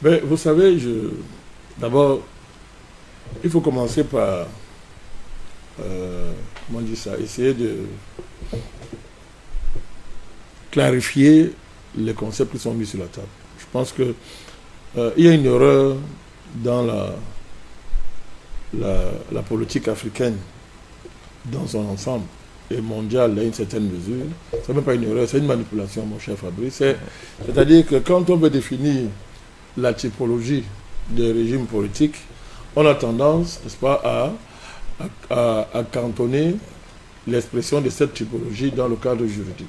Mais vous savez, d'abord, il faut commencer par, comment dire ça, essayer de clarifier les concepts qui sont mis sur la table. Je pense que il y a une erreur dans la politique africaine dans son ensemble et mondiale à une certaine mesure. Ce n'est même pas une erreur, c'est une manipulation, mon cher Fabrice. C'est-à-dire que quand on veut définir la typologie des régimes politiques, on a tendance, n'est-ce pas, à cantonner l'expression de cette typologie dans le cadre juridique.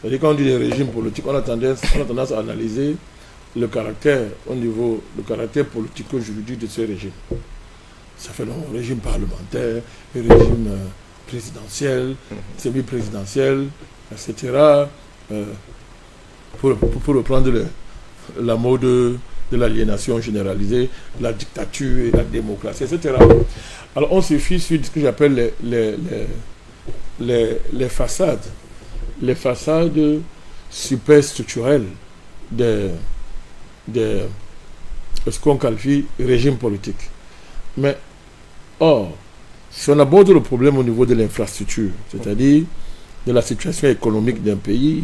C'est-à-dire quand on dit les régimes politiques, on a tendance à analyser le caractère politico-juridique de ce régime. Ça fait le régime parlementaire, le régime présidentiel, semi-présidentiel, etc. Pour reprendre la mode de l'aliénation généralisée, la dictature et la démocratie, etc. Alors on se fie sur ce que j'appelle les façades superstructurelles de ce qu'on qualifie régime politique. Mais, si on aborde le problème au niveau de l'infrastructure, c'est-à-dire de la situation économique d'un pays,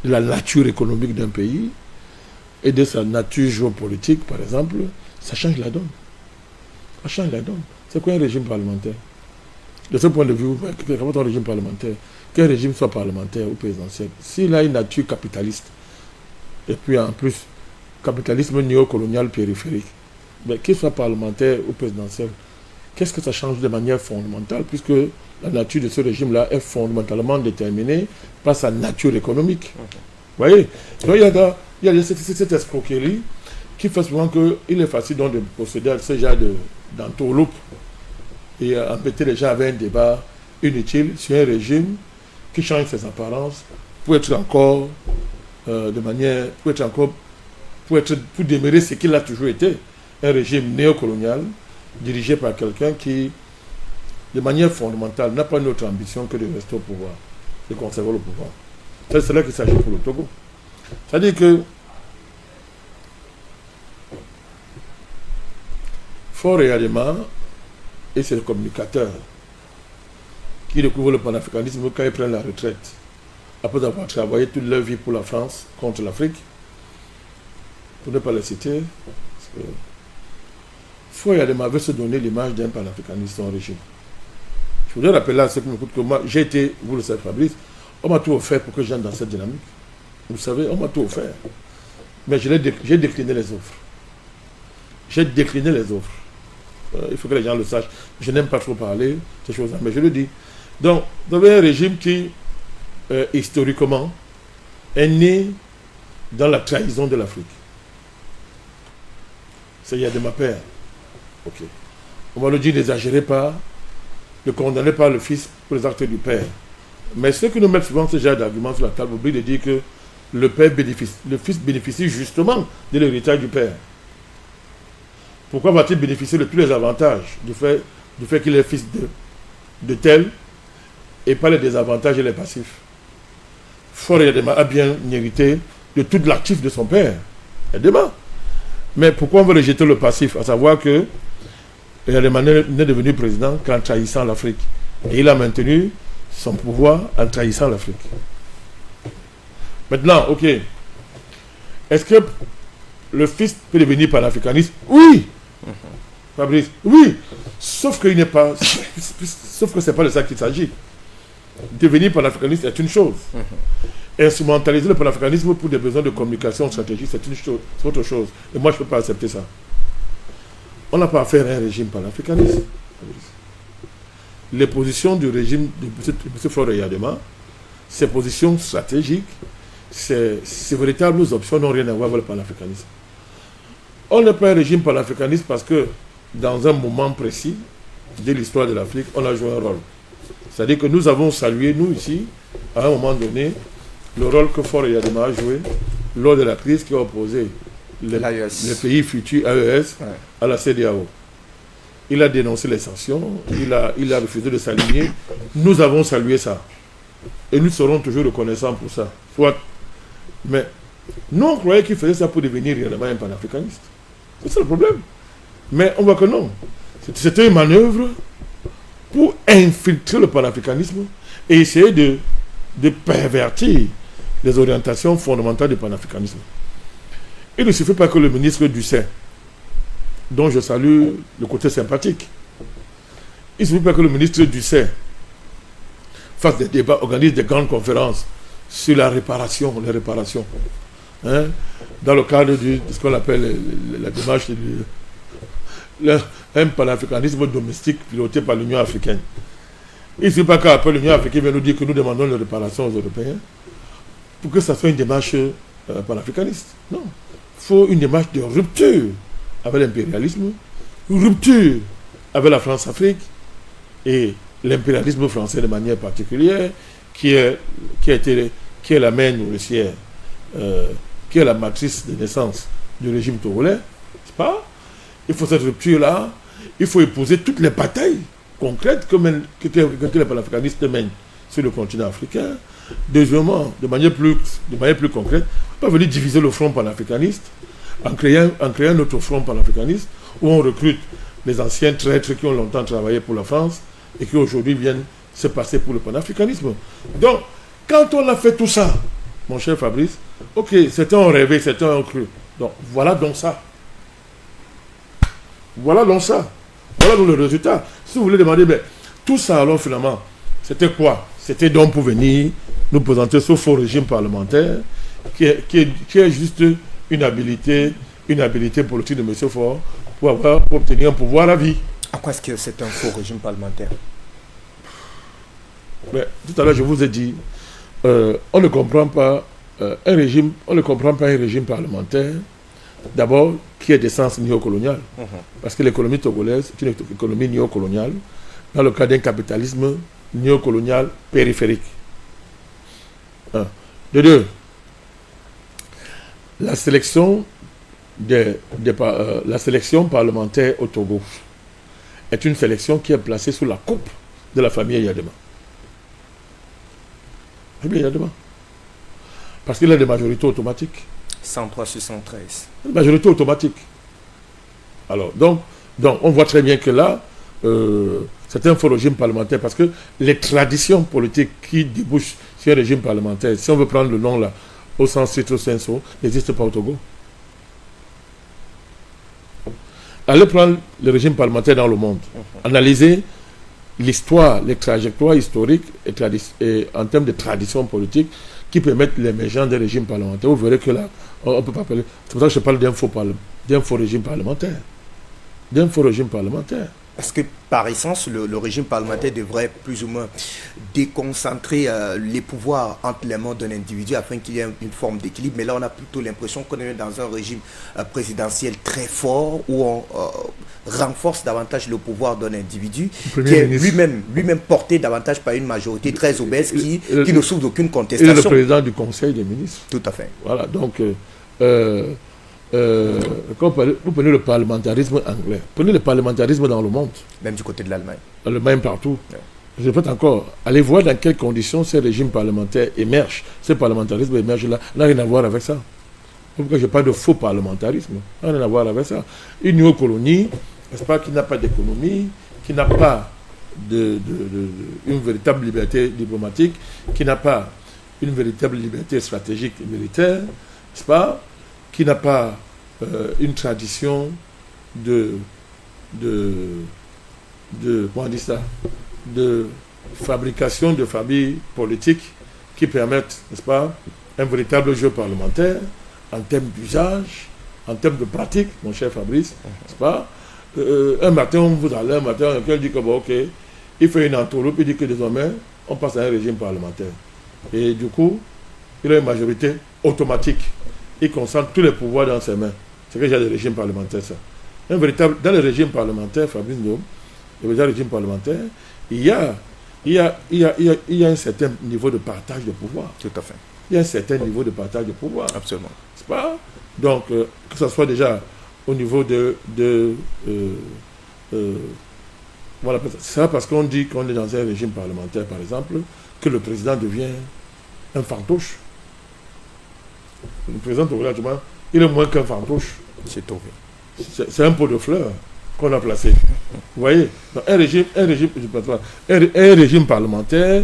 de la nature économique d'un pays, et de sa nature géopolitique, par exemple, ça change la donne. Ça change la donne. C'est quoi un régime parlementaire? De ce point de vue, quel est un régime parlementaire? Quel régime soit parlementaire ou présidentiel, s'il a une nature capitaliste, et puis en plus, capitalisme néocolonial périphérique, mais qu'il soit parlementaire ou présidentiel, qu'est-ce que ça change de manière fondamentale, puisque la nature de ce régime-là est fondamentalement déterminée par sa nature économique. Vous voyez? Donc il y a cette escroquerie qui fait souvent qu'il est facile donc de procéder à ce genre d'entourloupe et embêter les gens avec un débat inutile sur un régime qui change ses apparences pour être encore pour demeurer ce qu'il a toujours été, un régime néocolonial dirigé par quelqu'un qui, de manière fondamentale, n'a pas une autre ambition que de rester au pouvoir, de conserver le pouvoir. C'est là qu'il s'agit pour le Togo. C'est-à-dire que Faure Yadema et ses communicateurs qui découvrent le panafricanisme quand ils prennent la retraite, après avoir travaillé toute leur vie pour la France contre l'Afrique, pour ne pas les citer, Faure Yadema veut se donner l'image d'un panafricaniste en régime. Je voudrais rappeler à ceux qui m'écoutent que moi, j'ai été, vous le savez Fabrice, on m'a tout offert pour que j'entre dans cette dynamique. Vous savez, on m'a tout offert. Mais j'ai décliné les offres. J'ai décliné les offres. Il faut que les gens le sachent. Je n'aime pas trop parler de ces choses-là, mais je le dis. Donc, vous avez un régime qui, historiquement, est né dans la trahison de l'Afrique. C'est Yadema père. Ok. On va le dire, n'exagérez pas, ne condamnez pas le fils pour les actes du père. Mais ceux qui nous mettent souvent ce genre d'arguments sur la table oublient de dire que le fils bénéficie justement de l'héritage du père. Pourquoi va-t-il bénéficier de tous les avantages du fait qu'il est fils de tel et pas les désavantages et les passifs? Faure Yadema a bien hérité de tout l'actif de son père. Yadema. Mais pourquoi on veut rejeter le passif? À savoir que Yadema n'est devenu président qu'en trahissant l'Afrique. Et il a maintenu son pouvoir en trahissant l'Afrique. Maintenant, ok. Est-ce que le fils peut devenir panafricaniste? Oui. Fabrice, oui. Sauf qu'il n'est pas. Sauf que ce n'est pas de ça qu'il s'agit. Devenir panafricaniste est une chose. Instrumentaliser le panafricanisme pour des besoins de communication stratégique, c'est une chose, c'est autre chose. Et moi, je ne peux pas accepter ça. On n'a pas affaire à un régime panafricaniste. Les positions du régime de M. Faure Yadema, ses positions stratégiques, ces véritables options n'ont rien à voir avec le panafricanisme. On n'est pas un régime panafricaniste parce que dans un moment précis de l'histoire de l'Afrique, on a joué un rôle. C'est-à-dire que nous avons salué, nous ici, à un moment donné, le rôle que Faure Yadema a joué lors de la crise qui a opposé les pays futurs AES à la CEDEAO. Il a dénoncé les sanctions, il a refusé de s'aligner. Nous avons salué ça. Et nous serons toujours reconnaissants pour ça. Soit. Mais Nous, on croyait qu'il faisait ça pour devenir réellement un panafricaniste. C'est ça le problème. Mais on voit que non. C'était une manœuvre pour infiltrer le panafricanisme et essayer de pervertir les orientations fondamentales du panafricanisme. Il ne suffit pas que le ministre Ducet, dont je salue le côté sympathique, il ne suffit pas que le ministre Ducet fasse des débats, organise des grandes conférences sur la réparation, les réparations. Hein, dans le cadre de ce qu'on appelle la démarche un panafricanisme domestique piloté par l'Union africaine. Il ne suffit pas qu'après l'Union africaine vienne nous dire que nous demandons les réparations aux Européens pour que ça soit une démarche panafricaniste. Non. Il faut une démarche de rupture avec l'impérialisme, une rupture avec la France-Afrique et l'impérialisme français de manière particulière, qui est la mère nourricière, qui est la matrice de naissance du régime togolais, c'est pas? Il faut cette rupture-là, il faut épouser toutes les batailles concrètes que les panafricanistes mènent sur le continent africain. Deuxièmement, de manière plus concrète, on peut venir diviser le front panafricaniste en créant un autre front panafricaniste où on recrute les anciens traîtres qui ont longtemps travaillé pour la France et qui aujourd'hui viennent se passer pour le panafricanisme. Donc, quand on a fait tout ça, mon cher Fabrice, ok, certains ont rêvé, certains ont cru. Donc, voilà donc ça. Voilà donc ça. Voilà donc le résultat. Si vous voulez demander, ben, tout ça alors finalement, c'était quoi? C'était donc pour venir nous présenter ce faux régime parlementaire qui est juste une habilité politique de M. Faure pour obtenir un pouvoir à vie. À quoi est-ce que c'est un faux régime parlementaire? Mais, tout à l'heure, je vous ai dit, on ne comprend pas un régime parlementaire, d'abord, qui est d'essence néocoloniale. Parce que l'économie togolaise est une économie néocoloniale, dans le cadre d'un capitalisme néocolonial périphérique. Un. De deux, la sélection parlementaire au Togo est une sélection qui est placée sous la coupe de la famille Yadema. Parce qu'il a des majorités automatiques. 103 sur 113. Une majorité automatique. Alors, donc, on voit très bien que là, c'est un faux régime parlementaire parce que les traditions politiques qui débouchent sur un régime parlementaire, si on veut prendre le nom là, au sens stricto sensu, n'existent pas au Togo. Allez prendre le régime parlementaire dans le monde. Analysez l'histoire, les trajectoires historiques et en termes de traditions politiques qui permettent l'émergence des régimes parlementaires. Vous verrez que là, on ne peut pas parler. C'est pour ça que je parle d'un faux régime parlementaire. D'un faux régime parlementaire. Parce que par essence, le régime parlementaire devrait plus ou moins déconcentrer les pouvoirs entre les mains d'un individu afin qu'il y ait une forme d'équilibre. Mais là, on a plutôt l'impression qu'on est dans un régime présidentiel très fort où on renforce davantage le pouvoir d'un individu qui est lui-même porté davantage par une majorité très obèse qui ne souffre d'aucune contestation. Et le président du Conseil des ministres. Tout à fait. Voilà, donc... quand vous prenez le parlementarisme anglais, prenez le parlementarisme dans le monde. Même du côté de l'Allemagne. L'Allemagne partout. Ouais. Je répète encore, allez voir dans quelles conditions ces régimes parlementaires émergent. Ce parlementarisme émerge là, n'a rien à voir avec ça. Pourquoi je parle de faux parlementarisme? Rien à voir avec ça. Une néocolonie, n'est-ce pas, qui n'a pas d'économie, qui n'a pas une véritable liberté diplomatique, qui n'a pas une véritable liberté stratégique et militaire, n'est-ce pas, qui n'a pas une tradition comment on dit ça, de fabrication de familles politiques qui permettent, n'est-ce pas, un véritable jeu parlementaire en termes d'usage, en termes de pratique, mon cher Fabrice, n'est-ce pas? Un matin, quelqu'un dit que bon, ok, il fait une entourloupe, il dit que désormais, on passe à un régime parlementaire. Et du coup, il a une majorité automatique. Il concentre tous les pouvoirs dans ses mains. C'est que j'ai des régimes parlementaires, ça. Dans le régime parlementaire, Fabrice Ndom, le régime parlementaire, il y a un certain niveau de partage de pouvoir. Tout à fait. Il y a un certain niveau de partage de pouvoir. Absolument. C'est pas? Donc, que ce soit déjà au niveau voilà, c'est parce qu'on dit qu'on est dans un régime parlementaire, par exemple, que le président devient un fantoche. Le président togolais, actuellement, il est moins qu'un fantoche. C'est un pot de fleurs qu'on a placé. Vous voyez, donc, un régime parlementaire,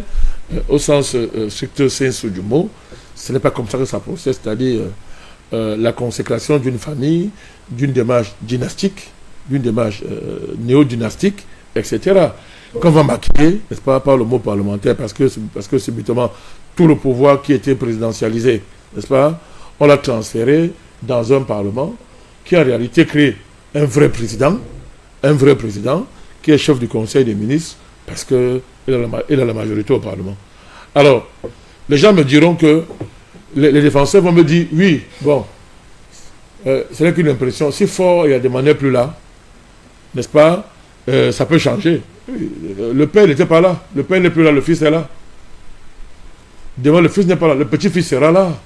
au sens strict sensu du mot, ce n'est pas comme ça que ça procède, c'est-à-dire la consécration d'une famille, d'une démarche dynastique, d'une démarche néo-dynastique, etc. Qu'on va maquiller, n'est-ce pas, par le mot parlementaire, parce que subitement, tout le pouvoir qui était présidentialisé, n'est-ce pas, on l'a transféré dans un parlement qui en réalité crée un vrai président qui est chef du conseil des ministres, parce qu'il a la majorité au parlement. Alors, les gens me diront que, les défenseurs vont me dire, oui, bon, ce n'est qu'une impression, si fort il y a des manières plus là, n'est-ce pas, ça peut changer. Le père n'était pas là, le père n'est plus là, le fils est là. Demain, le fils n'est pas là, le petit-fils sera là.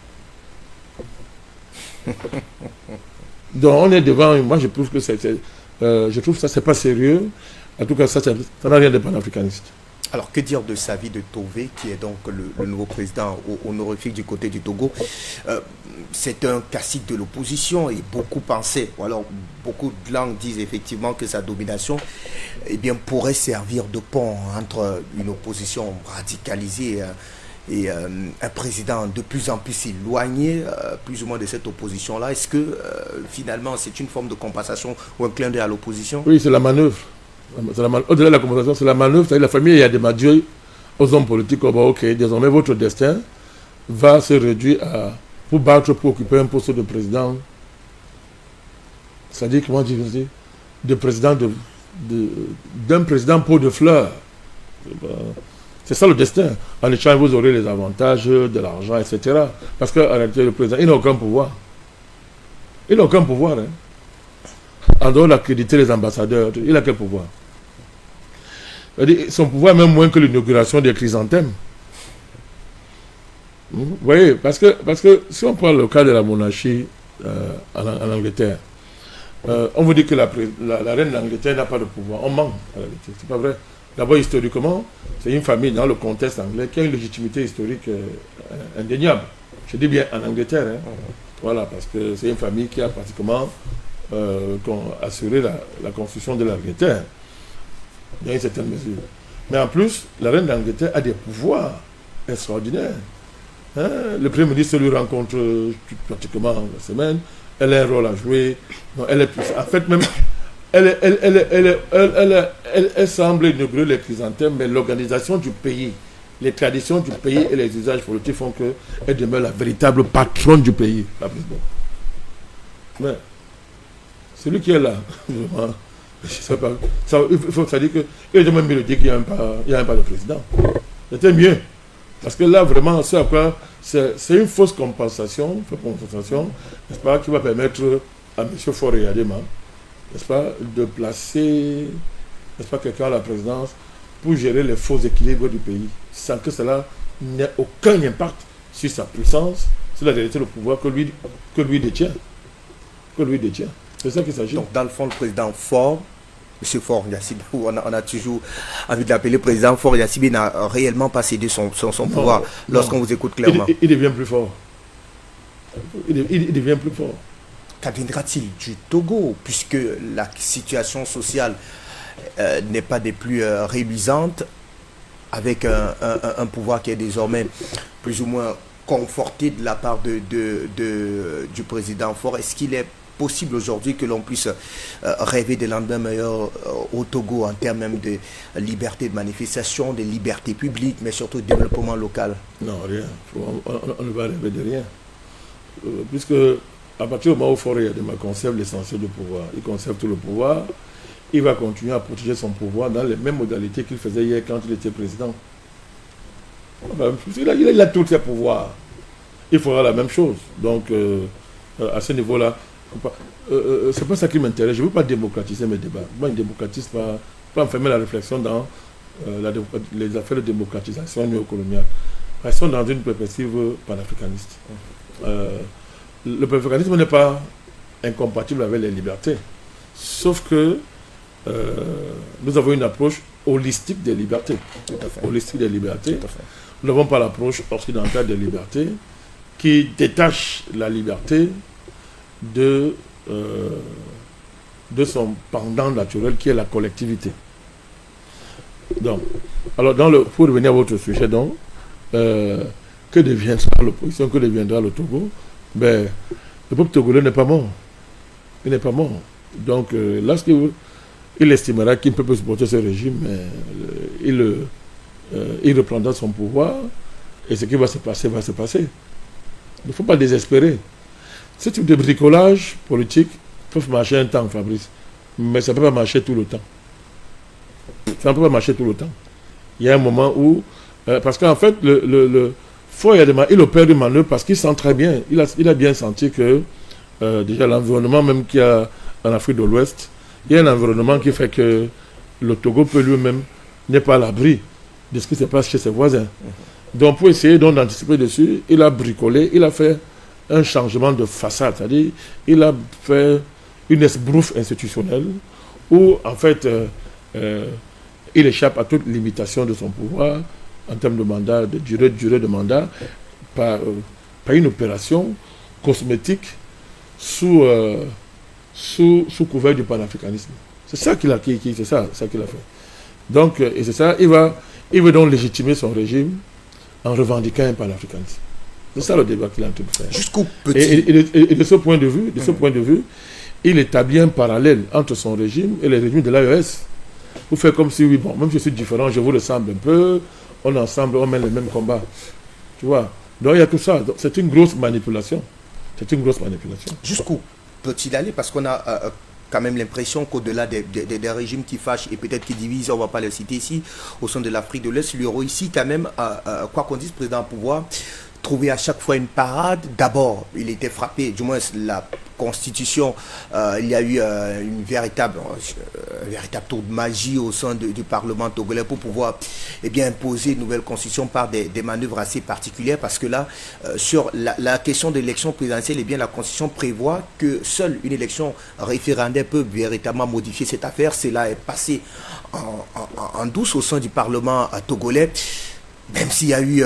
Donc on est devant, moi je trouve que je trouve ça c'est pas sérieux. En tout cas, ça n'a rien de panafricaniste. Alors, que dire de Savi de Tové, qui est donc le nouveau président honorifique du côté du Togo? C'est un classique de l'opposition et beaucoup pensaient, ou alors beaucoup de langues disent effectivement que sa domination pourrait servir de pont entre une opposition radicalisée et un président de plus en plus éloigné, plus ou moins de cette opposition-là. Est-ce que finalement c'est une forme de compensation ou un clin d'œil à l'opposition? Oui, c'est la manœuvre. Au-delà de la compensation, c'est la manœuvre. C'est-à-dire la famille a demandé aux hommes politiques, ok, désormais votre destin va se réduire pour occuper un poste de président. C'est-à-dire, comment dire, d'un président pot de fleurs. C'est ça le destin. En échange, vous aurez les avantages, de l'argent, etc. Parce qu'en réalité, le président, il n'a aucun pouvoir. Il n'a aucun pouvoir. Hein. En dehors d'accréditer les ambassadeurs, il a quel pouvoir? Son pouvoir est même moins que l'inauguration des chrysanthèmes. Vous voyez, parce que si on prend le cas de la monarchie en Angleterre, on vous dit que la reine d'Angleterre n'a pas de pouvoir. On ment, en réalité. C'est pas vrai. D'abord, historiquement, c'est une famille dans le contexte anglais qui a une légitimité historique indéniable. Je dis bien en Angleterre. Hein. Voilà, parce que c'est une famille qui a pratiquement assuré la construction de l'Angleterre, dans une certaine mesure. Mais en plus, la reine d'Angleterre a des pouvoirs extraordinaires. Hein? Le Premier ministre lui rencontre pratiquement la semaine. Elle a un rôle à jouer. Non, elle est en fait, même, elle semble inaugurer les chrysanthèmes, mais l'organisation du pays, les traditions du pays et les usages politiques font qu'elle demeure la véritable patronne du pays. Mais celui qui est là, je sais pas, il faut dire qu'il a même mieux dire qu'il n'y a même pas de président. C'était mieux. Parce que là, vraiment, c'est une fausse compensation, n'est-ce pas, qui va permettre à M. Faure Yadema, n'est-ce pas, de placer, n'est-ce pas, quelqu'un à la présidence pour gérer les faux équilibres du pays, sans que cela n'ait aucun impact sur sa puissance, sur la réalité du pouvoir que lui détient. C'est ça qu'il s'agit. Donc, dans le fond, le président Faure, M. Faure Gnassingbé, on a toujours envie de l'appeler président Faure Gnassingbé, n'a réellement pas cédé son pouvoir lorsqu'on vous écoute clairement. Il devient plus fort. Il devient plus fort. Qu'adviendra-t-il du Togo, puisque la situation sociale n'est pas des plus réluisantes, avec un pouvoir qui est désormais plus ou moins conforté de la part du président Faure? Est-ce qu'il est possible aujourd'hui que l'on puisse rêver des lendemains meilleurs au Togo en termes même de liberté de manifestation, de liberté publique, mais surtout de développement local? Non, rien. On ne va rêver de rien. Puisque à partir du moment où Faure Yadema conserve l'essentiel du pouvoir, il conserve tout le pouvoir, il va continuer à protéger son pouvoir dans les mêmes modalités qu'il faisait hier quand il était président. Il a tous ses pouvoirs. Il fera la même chose. Donc, à ce niveau-là, c'est pas ça qui m'intéresse. Je ne veux pas démocratiser mes débats. Moi, je ne démocratise pas enfermer la réflexion dans les affaires de démocratisation néocoloniale. Restons dans une perspective panafricaniste. Le panafricanisme n'est pas incompatible avec les libertés. Sauf que nous avons une approche holistique des libertés. Tout à fait. Holistique des libertés. Nous n'avons pas l'approche occidentale des libertés qui détache la liberté de son pendant naturel qui est la collectivité. Donc, alors pour revenir à votre sujet, donc, que deviendra l'opposition, que deviendra le Togo? Ben, le peuple togolais n'est pas mort. Il n'est pas mort. Donc, lorsqu'il estimera qu'il ne peut pas supporter ce régime, il reprendra son pouvoir et ce qui va se passer, va se passer. Il ne faut pas désespérer. Ce type de bricolage politique peut marcher un temps, Fabrice, mais ça ne peut pas marcher tout le temps. Ça ne peut pas marcher tout le temps. Il y a un moment où... parce qu'en fait, Faure Yadema, il opère une manœuvre parce qu'il sent très bien. Il a bien senti que déjà l'environnement même qu'il y a en Afrique de l'Ouest, il y a un environnement qui fait que le Togo peut lui-même n'est pas à l'abri de ce qui se passe chez ses voisins. Donc pour essayer d'anticiper dessus, il a bricolé, il a fait un changement de façade, c'est-à-dire il a fait une esbrouffe institutionnelle où en fait il échappe à toute limitation de son pouvoir en termes de mandat, de durée de mandat, par une opération cosmétique sous couvert du panafricanisme. C'est ça qu'il a fait. Donc, et c'est ça, il veut donc légitimer son régime en revendiquant un panafricanisme. C'est ça le débat qu'il est en train de faire. Jusqu'où peut-il... Et de ce point de vue, il établit un parallèle entre son régime et le régime de l'AES. Vous faites comme si, oui, bon, même si je suis différent, je vous ressemble un peu, on est ensemble, on mène les mêmes combats. Tu vois? Donc il y a tout ça. Donc, c'est une grosse manipulation. Jusqu'où peut-il aller? Parce qu'on a quand même l'impression qu'au-delà des régimes qui fâchent et peut-être qui divisent, on ne va pas les citer ici, au sein de l'Afrique de l'Est, il y aura ici quand même, quoi qu'on dise, président au pouvoir, trouver à chaque fois une parade. D'abord, il était frappé, du moins la Constitution, il y a eu un véritable tour de magie au sein du Parlement togolais pour pouvoir imposer une nouvelle Constitution par des manœuvres assez particulières, parce que là, sur la question de l'élection présidentielle, la Constitution prévoit que seule une élection référendaire peut véritablement modifier cette affaire. Cela est passé en douce au sein du Parlement togolais. Même s'il y a eu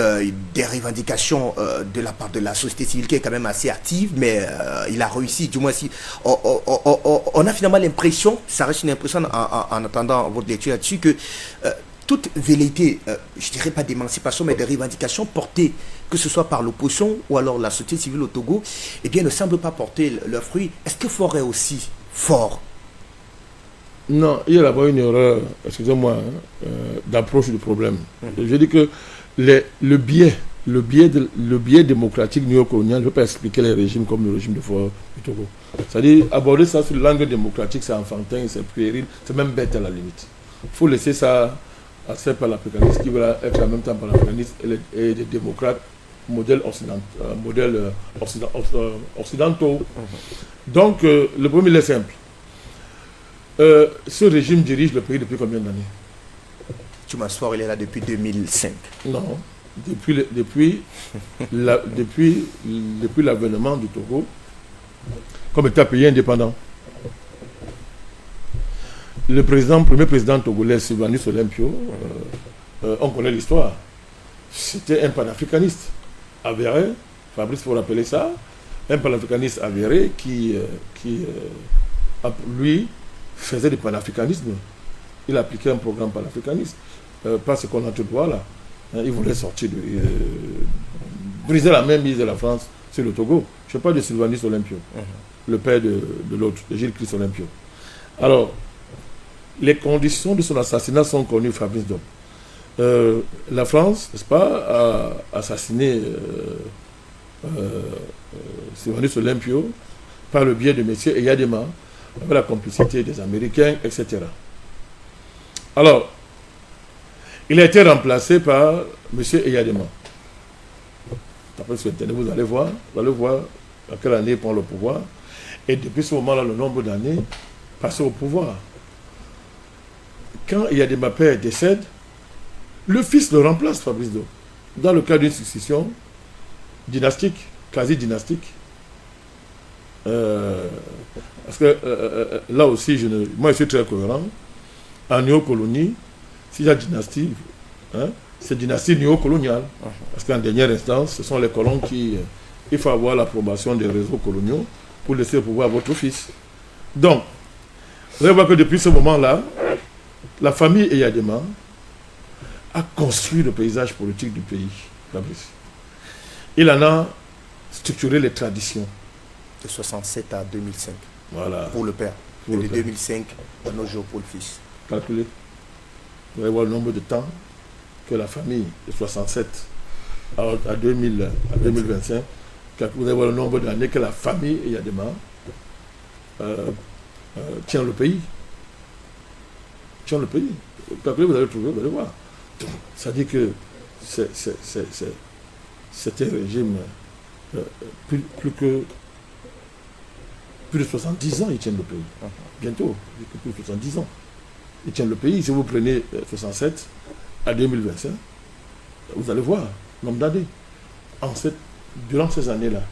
des revendications de la part de la société civile qui est quand même assez active, mais il a réussi, du moins si on a finalement l'impression, ça reste une impression en attendant votre lecture là-dessus, que toute velléité, je dirais pas d'émancipation, mais de revendications portées, que ce soit par l'opposition ou alors la société civile au Togo, ne semble pas porter leurs fruits. Est-ce que Faure est aussi fort? Non, il y a d'abord une erreur, excusez-moi, d'approche du problème. Je dis que le biais démocratique néocolonial ne peut pas expliquer les régimes comme le régime de Faure du Togo. C'est-à-dire, aborder ça sur l'angle démocratique, c'est enfantin, c'est puéril, c'est même bête à la limite. Il faut laisser ça à ces panafricanistes qui veulent être en même temps panafricanistes et des démocrates modèles occidentaux. Donc, le premier est simple. Ce régime dirige le pays depuis combien d'années? Thomas Faure, il est là depuis 2005. Non, depuis l'avènement du Togo comme État pays indépendant. Le premier président togolais, Sylvanus Olympio, on connaît l'histoire. C'était un panafricaniste avéré, Fabrice faut rappeler ça, un panafricaniste avéré qui lui, faisait du panafricanisme. Il appliquait un programme panafricaniste. Pas ce qu'on a tout droit là. Il voulait sortir briser la même mise de la France sur le Togo. Je ne parle pas de Sylvanus Olympio, le père de l'autre, de Gilles-Christ Olympio. Alors, les conditions de son assassinat sont connues, Fabrice Dom. La France, n'est-ce pas, a assassiné Sylvanus Olympio par le biais de M. Eyadema, avec la complicité des Américains, etc. Alors, il a été remplacé par M. Eyadema. Après ce Internet, vous allez voir à quelle année il prend le pouvoir. Et depuis ce moment-là, le nombre d'années passées au pouvoir. Quand Eyadema père décède, le fils le remplace, Fabrice Do, dans le cadre d'une succession dynastique, quasi-dynastique. Parce que là aussi, moi je suis très cohérent. En néocolonie, s'il y a dynastie, c'est dynastie néocoloniale. Parce qu'en dernière instance, ce sont les colons qui il faut avoir l'approbation des réseaux coloniaux pour laisser le pouvoir à votre fils. Donc, vous allez voir que depuis ce moment-là, la famille Eyadema a construit le paysage politique du pays. Il en a structuré les traditions. De 67 à 2005. Voilà. Pour le père. Et de 2005 à nos jours pour le fils. Calculez. Vous allez voir le nombre de temps que la famille de 67 à 2025, vous allez voir le nombre d'années que la famille Eyadema tient le pays. Tient le pays. Calculez, vous allez trouver, vous allez voir. Ça dit que c'est un régime plus de 70 ans, ils tiennent le pays. Bientôt, plus de 70 ans. Ils tiennent le pays. Si vous prenez 67 à 2025, vous allez voir le nombre d'années. Durant ces années-là,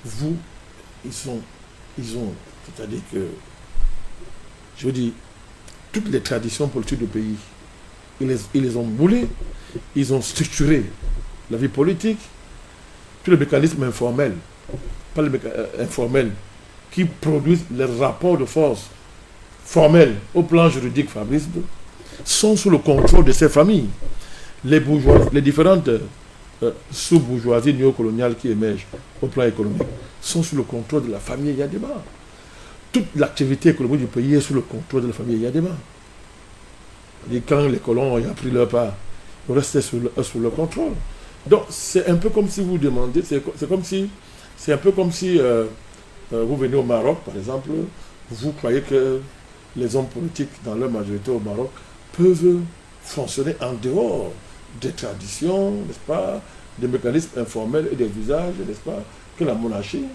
ils ont, c'est-à-dire que, je veux dire, toutes les traditions politiques du pays, ils les ont boulées, ils ont structuré la vie politique, tous les mécanismes informels, pas les informels, qui produisent les rapports de force formels au plan juridique, Fabrice, sont sous le contrôle de ces familles. Les différentes sous-bourgeoisies néocoloniales qui émergent au plan économique sont sous le contrôle de la famille Eyadema. Toute l'activité économique du pays est sous le contrôle de la famille Eyadema. Et quand les colons ont pris leur part, ils restaient sous leur contrôle. Donc c'est un peu comme si vous demandez, c'est un peu comme si vous venez au Maroc, par exemple, vous croyez que les hommes politiques, dans leur majorité au Maroc, peuvent fonctionner en dehors des traditions, n'est-ce pas, des mécanismes informels et des usages, n'est-ce pas, que la monarchie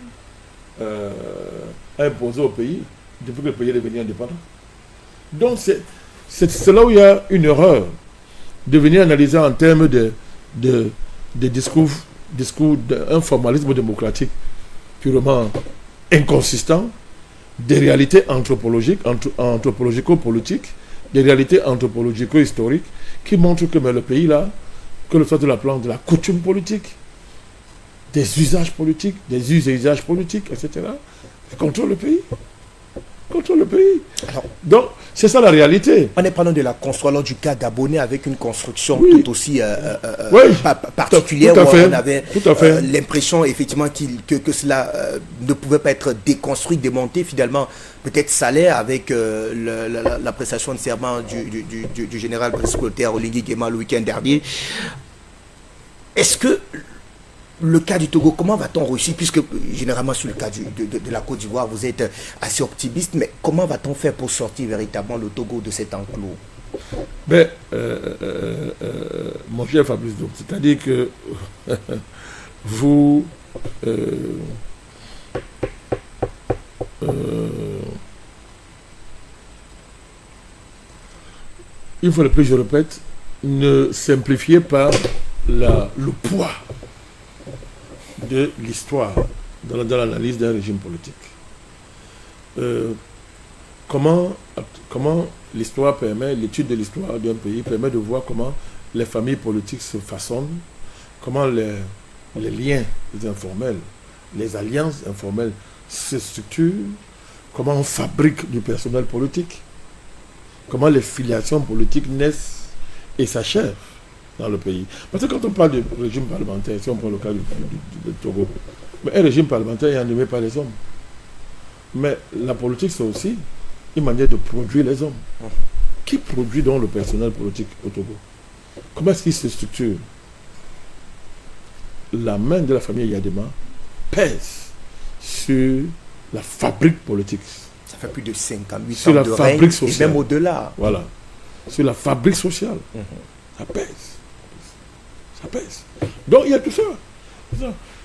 a imposé au pays depuis que le pays est devenu indépendant. Donc c'est là où il y a une erreur de venir analyser en termes de discours d'un formalisme démocratique purement inconsistant, des réalités anthropologico-politiques, des réalités anthropologico-historiques qui montrent que le pays là, que le soit de la plan de la coutume politique, des usages politiques, des us et usages politiques, etc., contrôle le pays. Contrôle le pays. Alors, donc, c'est ça la réalité. On est parlant de la construction, alors du cas gabonais avec une construction tout aussi particulière, où on avait l'impression effectivement que cela ne pouvait pas être déconstruit, démonté, finalement, peut-être salaire avec la prestation de serment du général Brice-Clotaire Oligui Nguema le week-end dernier. Est-ce que le cas du Togo, comment va-t-on réussir, puisque généralement sur le cas de la Côte d'Ivoire, vous êtes assez optimiste, mais comment va-t-on faire pour sortir véritablement le Togo de cet enclos? Mon cher Fabrice, c'est-à-dire que vous une fois de plus je répète, ne simplifiez pas le poids de l'histoire dans l'analyse d'un régime politique. Comment l'histoire permet, l'étude de l'histoire d'un pays permet de voir comment les familles politiques se façonnent, comment les liens informels, les alliances informelles se structurent, comment on fabrique du personnel politique, comment les filiations politiques naissent et s'achèvent dans le pays. Parce que quand on parle de régime parlementaire, si on prend le cas du Togo, mais un régime parlementaire est animé par les hommes. Mais la politique, c'est aussi une manière de produire les hommes. Qui produit donc le personnel politique au Togo? Comment est-ce qu'il se structure? La main de la famille Eyadema pèse sur la fabrique politique. Ça fait plus de 58 sur ans la de fabrique règne, sociale. et même au-delà. Voilà. Sur la fabrique sociale. Ça pèse. Ça pèse. Donc il y a tout ça.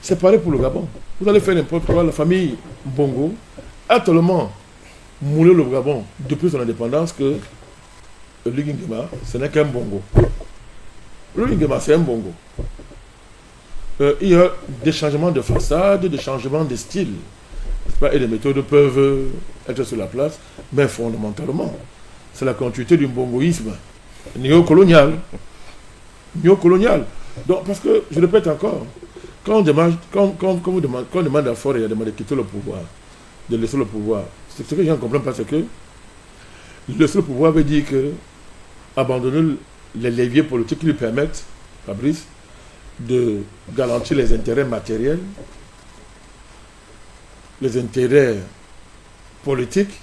C'est pareil pour le Gabon. Vous allez faire n'importe quoi. La famille Bongo a tellement moulé le Gabon depuis son indépendance que Oligui Nguema, ce n'est qu'un Bongo. Oligui Nguema, c'est un Bongo. Il y a des changements de façade, des changements de style. Et les méthodes peuvent être sur la place, mais fondamentalement, c'est la continuité du bongoïsme néocolonial. Donc, parce que, je répète encore, quand on demande à Faure de quitter le pouvoir, de laisser le pouvoir, ce que les gens ne comprennent pas, c'est que laisser le pouvoir veut dire que abandonner les leviers politiques qui lui permettent, Fabrice, de garantir les intérêts matériels, les intérêts politiques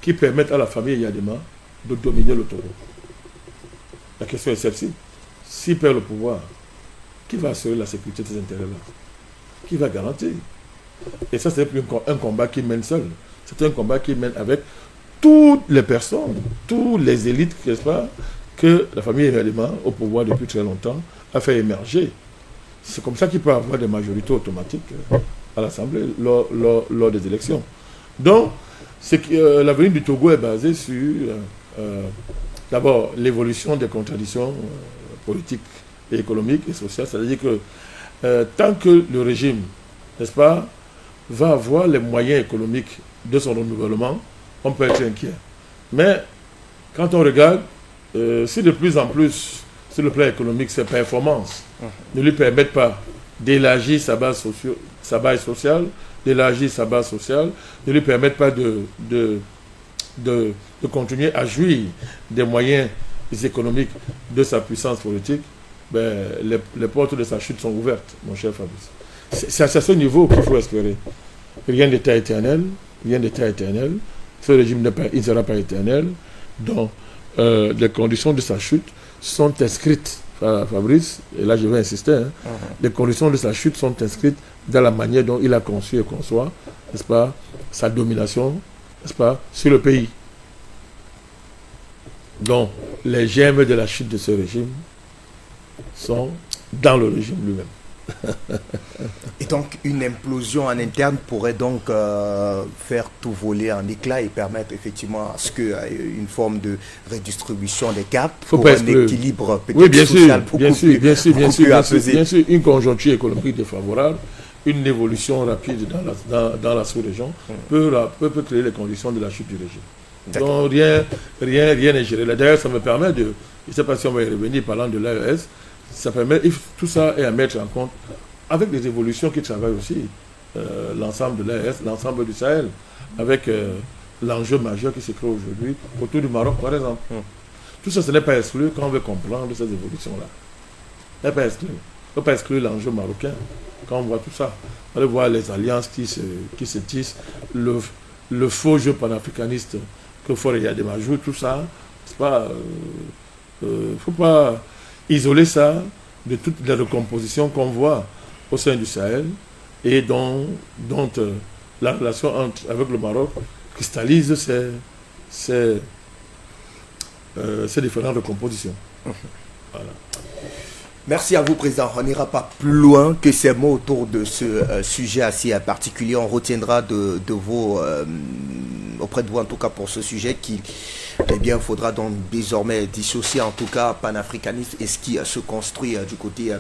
qui permettent à la famille Yadema de dominer le Togo. La question est celle-ci. S'il perd le pouvoir, qui va assurer la sécurité de ces intérêts-là? Qui va garantir? Et ça, c'est plus un combat qui mène seul. C'est un combat qui mène avec toutes les personnes, toutes les élites, n'est-ce pas, que la famille Yadema, au pouvoir depuis très longtemps, a fait émerger. C'est comme ça qu'il peut avoir des majorités automatiques à l'Assemblée lors des élections. Donc, l'avenir du Togo est basé sur, d'abord, l'évolution des contradictions politiques et économiques et sociales. C'est-à-dire que tant que le régime, n'est-ce pas, va avoir les moyens économiques de son renouvellement, on peut être inquiet. Mais quand on regarde, si de plus en plus, sur le plan économique, ses performances ne lui permettent pas d'élargir sa base sociale, d'élargir sa base sociale, ne lui permettent pas de continuer à jouir des moyens économiques de sa puissance politique, ben, les portes de sa chute sont ouvertes, mon cher Fabrice. C'est à ce niveau qu'il faut espérer. Rien n'était éternel, rien n'était éternel. Ce régime ne sera pas éternel. Donc, les conditions de sa chute sont inscrites, Fabrice, et là je vais insister, hein, les conditions de sa chute sont inscrites dans la manière dont il a conçu et conçoit, n'est-ce pas, sa domination, n'est-ce pas, sur le pays. Donc, les germes de la chute de ce régime sont dans le régime lui-même. Et donc une implosion en interne pourrait donc faire tout voler en éclats et permettre effectivement à ce qu'une forme de redistribution des cartes pour un équilibre peut-être social bien sûr, une conjoncture économique défavorable, une évolution rapide dans la sous-région peut créer les conditions de la chute du régime. Donc rien n'est géré. D'ailleurs, ça me permet je ne sais pas si on va y revenir parlant de l'AES, ça permet, tout ça est à mettre en compte avec les évolutions qui travaillent aussi, l'ensemble de l'AES, l'ensemble du Sahel, avec l'enjeu majeur qui se crée aujourd'hui autour du Maroc, par exemple. Tout ça, ce n'est pas exclu quand on veut comprendre ces évolutions-là. Ce n'est pas exclu. On ne peut pas exclure l'enjeu marocain quand on voit tout ça. On va voir les alliances qui se tissent, le faux jeu panafricaniste que Faure Yadema joue, tout ça. Il ne faut pas isoler ça de toutes les recompositions qu'on voit au sein du Sahel et dont la relation avec le Maroc cristallise ces différentes recompositions. Voilà. Merci à vous, Président. On n'ira pas plus loin que ces mots autour de ce sujet assez particulier. On retiendra de vos, auprès de vous en tout cas pour ce sujet qui, eh bien, faudra donc désormais dissocier en tout cas panafricanisme et ce qui se construit du côté